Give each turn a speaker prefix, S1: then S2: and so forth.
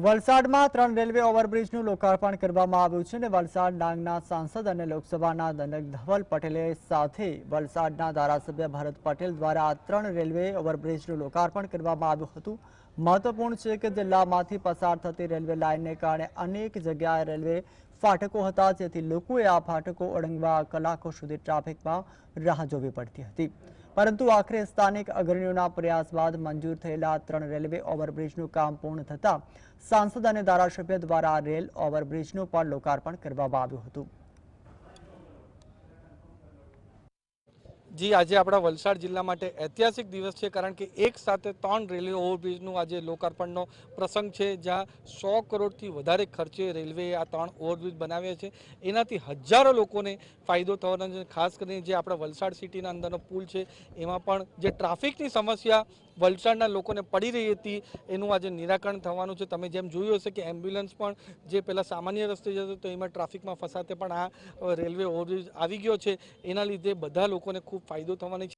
S1: વલસાડમાં 3 રેલવે ઓવરબ્રિજનું લોકાર્પણ કરવામાં આવ્યું છે અને વલસાડ ડાંગના સાંસદ અને લોકસભાના ધવલ પટેલે સાથે વલસાડના ધારાસભ્ય ભરત પટેલ દ્વારા 3 રેલવે ઓવરબ્રિજનું લોકાર્પણ કરવામાં આવ્યું હતું। મહત્વપૂર્ણ છે કે જિલ્લામાંથી પસાર થતી રેલવે લાઇનને કારણે અનેક જગ્યાએ રેલવે ફાટકો હતા, જેથી લોકોએ આ ફાટકો ઓળંગવા કલાકો સુધી ટ્રાફિકમાં રાહ જોવી પડતી હતી। પરંતુ આખરે સ્થાનિક અગ્રણીઓના પ્રયાસ બાદ મંજૂર થયેલા 3 રેલવે ઓવરબ્રિજનું કામ પૂર્ણ થતાં સાંસદ અને ધારાસભ્ય દ્વારા રેલ ઓવરબ્રિજનું પણ લોકાર્પણ કરવામાં આવ્યું હતું।
S2: જી, આજે આપણા વલસાડ જિલ્લા માટે ઐતિહાસિક દિવસ છે, કારણ કે એક સાથે 3 રેલવે ઓવરબ્રિજનું આજે લોકાર્પણનો પ્રસંગ છે, જ્યાં 100 કરોડથી વધારે ખર્ચે રેલવેએ આ 3 ઓવરબ્રિજ બનાવ્યા છે। એનાથી હજારો લોકોને ફાયદો થવાનો છે। ખાસ કરીને જે આપણા વલસાડ સિટીના અંદરનો પુલ છે, એમાં પણ જે ટ્રાફિકની સમસ્યા વલસાડના લોકોને પડી રહી હતી, એનું આજે નિરાકરણ થવાનું છે। તમે જેમ જોયું હશે કે એમ્બ્યુલન્સ પણ જે પહેલાં સામાન્ય રસ્તે જતો તો એમાં ટ્રાફિકમાં ફસાતે પણ આ રેલવે ઓવરબ્રિજ આવી ગયો છે, એના લીધે બધા લોકોને ખૂબ ફાયદો થવાની